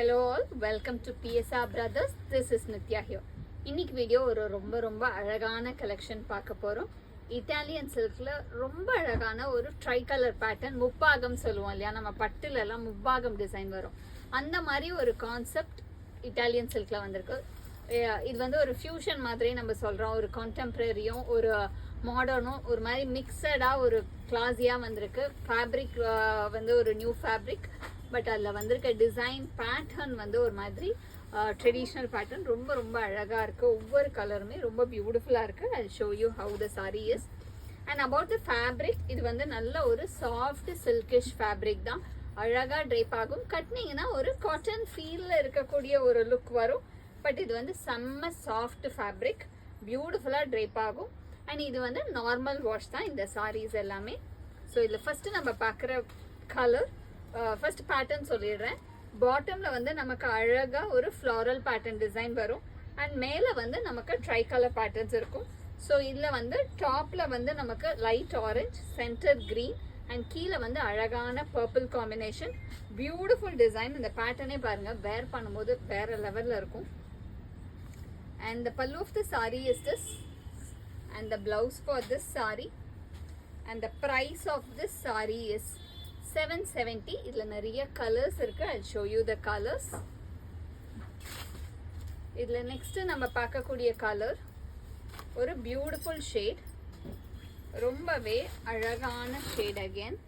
Hello all, welcome to PSR Brothers. This is Nitya here. இன்னைக்கு video ஒரு ரொம்ப அழகான கலெக்ஷன் பார்க்க போறோம். இட்டாலியன் சில்க்ல ரொம்ப அழகான ஒரு ட்ரை கலர் பேட்டர்ன், முப்பாகம் சொல்லுவோம் இல்லையா, நம்ம பட்டுல எல்லாம் முப்பாகம் டிசைன் வரும். அந்த மாதிரி ஒரு கான்செப்ட் இட்டாலியன் சில்க்ல வந்திருக்கு. இது வந்து ஒரு ஃபியூஷன் மாதிரி நம்ம சொல்றோம். ஒரு கான்டெம்பரரியும் ஒரு மாடர்னும் ஒரு மாதிரி மிக்சடா ஒரு கிளாஸியா வந்திருக்கு. ஃபேப்ரிக் வந்து ஒரு நியூ ஃபேப்ரிக், பட் அதில் வந்திருக்க டிசைன் பேட்டர்ன் வந்து ஒரு மாதிரி ட்ரெடிஷ்னல் பேட்டர்ன். ரொம்ப அழகாக இருக்குது. ஒவ்வொரு கலருமே ரொம்ப பியூட்டிஃபுல்லாக இருக்குது. I show you how the sari is. And about the fabric, இது வந்து நல்ல ஒரு சாஃப்ட் சில்கிஷ் ஃபேப்ரிக் தான். அழகாக ட்ரேப் ஆகும். கட்டினீங்கன்னா ஒரு காட்டன் ஃபீலில் இருக்கக்கூடிய ஒரு லுக் வரும். பட் இது வந்து செம்ம சாஃப்ட் ஃபேப்ரிக், பியூட்டிஃபுல்லாக ட்ரேப் ஆகும். அண்ட் இது வந்து நார்மல் வாஷ் தான் இந்த சாரீஸ் எல்லாமே. ஸோ இதில் ஃபஸ்ட்டு நம்ம பார்க்குற கலர், ஃபர்ஸ்ட் பேட்டர்ன் சொல்லிடுறேன். பாட்டமில் வந்து நமக்கு அழகாக ஒரு ஃப்ளாரல் பேட்டர்ன் டிசைன் வரும். அண்ட் மேலே வந்து நமக்கு ட்ரை கலர் பேட்டர்ன்ஸ் இருக்கும். ஸோ இதில் வந்து டாப்பில் வந்து நமக்கு light orange, centre green and கீழே வந்து அழகான பர்பிள் காம்பினேஷன். Beautiful design. இந்த பேட்டர்னே பாருங்கள், வேர் பண்ணும்போது வேறு லெவலில் இருக்கும். And the pallu of the sari is this and the blouse for this saree, and the price of this saree is 770. இதுல நிறைய கலர்ஸ் இருக்கு. I'll show you the colors. இதுல நெக்ஸ்ட் நம்ம பார்க்கக்கூடிய கலர் ஒரு பியூட்டிஃபுல் ஷேட், ரொம்பவே அழகான ஷேட். அகைன்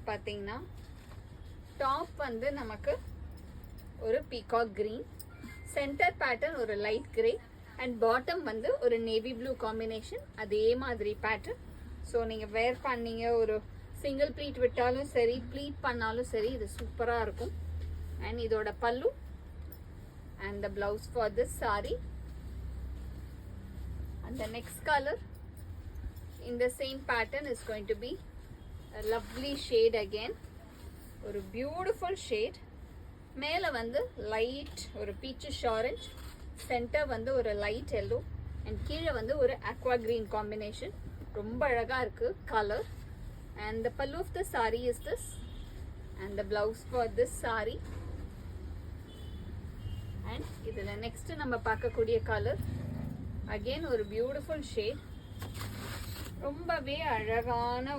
பார்த்தீங்கன்னா டாப் வந்து நமக்கு ஒரு பீகாக் கிரீன், சென்டர் பேட்டர்ன் ஒரு லைட் கிரே அண்ட் பாட்டம் வந்து ஒரு நேவி ப்ளூ காம்பினேஷன். அதே மாதிரி பேட்டர்ன். ஸோ நீங்கள் வேர் பண்ணீங்க, ஒரு சிங்கிள் ப்ளீட் விட்டாலும் சரி, ப்ளீட் பண்ணாலும் சரி, இது சூப்பராக இருக்கும். அண்ட் இதோட pallu and the blouse for this sari. And the next colour in the same pattern is going to be lovely shade. அகெயின் ஒரு பியூட்டிஃபுல் ஷேட். மேலே வந்து லைட் ஒரு பீச்சிஷ் ஆரஞ்ச், சென்டர் வந்து ஒரு லைட் எல்லோ அண்ட் கீழே வந்து ஒரு அக்வா கிரீன் காம்பினேஷன். ரொம்ப அழகாக இருக்குது colour. And the pallu of the sari is this and the blouse for this sari. And இதில் நெக்ஸ்ட் நம்ம பார்க்கக்கூடிய கலர் அகெயின் ஒரு பியூட்டிஃபுல் ஷேட். ரொம்பவே அழகான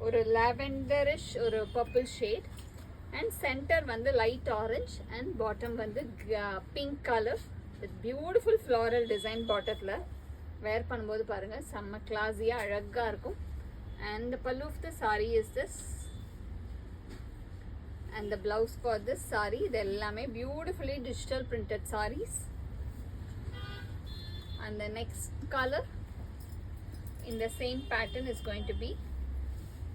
ஒரு லாவெண்டரிஷ் ஒரு பர்பிள் ஷேட். அண்ட் சென்டர் வந்து லைட் ஆரஞ்ச் அண்ட் பாட்டம் வந்து pink colour with beautiful floral design. பாட்டத்தில் வேர் பண்ணும்போது பாருங்கள் செம்ம கிளாஸியாக அழகாக இருக்கும். And the pallu of the sari is this and the blouse for this sari. இது எல்லாமே beautifully digital printed saris. And the next colour in the same pattern is going to be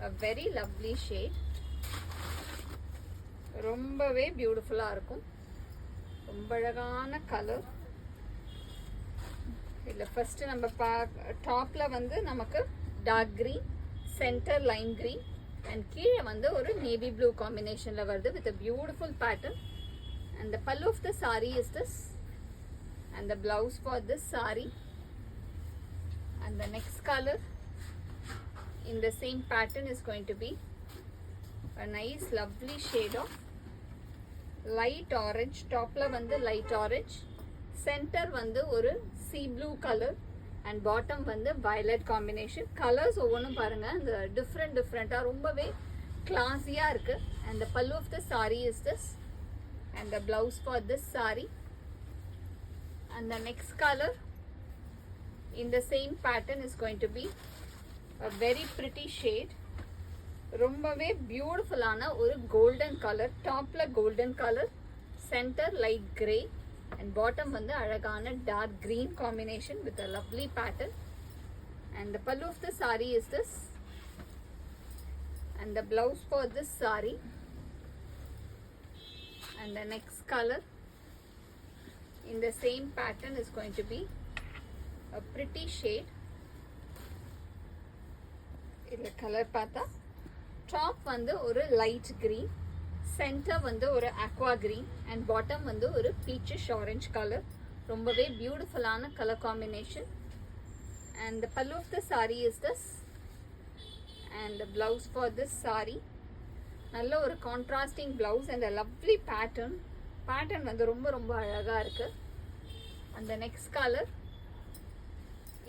a very lovely shade. ரொம்பவே பியூட்டிஃபுல்லாக இருக்கும். ரொம்ப அழகான கலர். இதில் first நம்ம டாப்பில் வந்து நமக்கு dark green, centre lime green and கீழே வந்து ஒரு நேவி ப்ளூ காம்பினேஷனில் வருது with a beautiful pattern. And the pallu of the sari is this and the blouse for this sari. And the next color in the same pattern is going to be a nice lovely shade of light orange. Top la vandu light orange, center vandu oru sea blue color and bottom vandu violet combination. Colors ovonum parunga, the different rombave classy ah irukku. And the pallu of the saree is this and the blouse for this saree. And the next color in the same pattern is going to be a very pretty shade. ரொம்பவே பியூட்டிஃபுல்லான ஒரு golden colour. டாப்பில் golden colour, centre light grey and bottom வந்து அழகான dark green combination with a lovely pattern. And the pallu of the sari is this and the blouse for this sari. And the next colour in the same pattern is going to be a pretty shade. இந்த colour பார்த்தா top வந்து ஒரு light green, centre வந்து ஒரு Aqua green and bottom வந்து ஒரு peachish orange colour. ரொம்பவே பியூட்டிஃபுல்லான colour combination. And the pallu of the sari is this and the blouse for this saree. நல்ல ஒரு contrasting blouse and lovely pattern. Pattern வந்து ரொம்ப ரொம்ப அழகா இருக்கு. அந்த next colour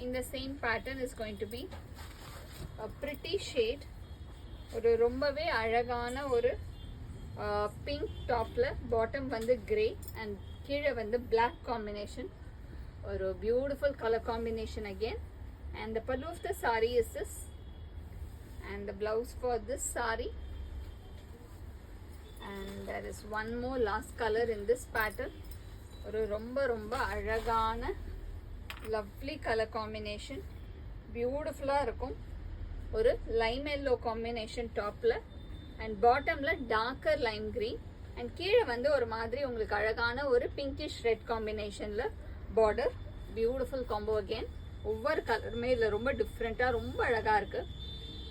in the same pattern is going to be a pretty shade. ஒரு ரொம்பவே அழகான ஒரு பிங்க் டாப்ல பாட்டம் வந்து கிரே அண்ட் கீழே வந்து black combination. ஒரு beautiful color combination again. And the pallu of the saree is this, and the blouse for this saree. And there is one more last color in this pattern. ஒரு ரொம்ப ரொம்ப அழகான lovely color combination, beautiful-ஆ இருக்கும். ஒரு lime yellow combination topல and bottomல darker lime green and கீழே வந்து ஒரு மாதிரி உங்களுக்கு அழகான ஒரு pinkish red combinationல border. Beautiful combo again. ஒவ்வொரு கலருமே இதில் ரொம்ப டிஃப்ரெண்ட்டாக ரொம்ப அழகாக இருக்குது.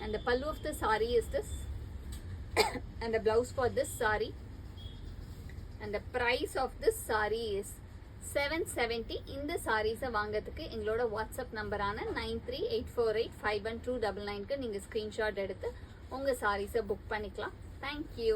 And the pallu of the saree is this and the blouse for this saree. And the price of this saree is 770. இந்த சாரீஸை வாங்கிறதுக்கு எங்களோட வாட்ஸ்அப் நம்பரான 9384851299க்கு நீங்கள் ஸ்க்ரீன்ஷாட் எடுத்து உங்கள் சாரீஸை புக் பண்ணிக்கலாம். தேங்க்யூ.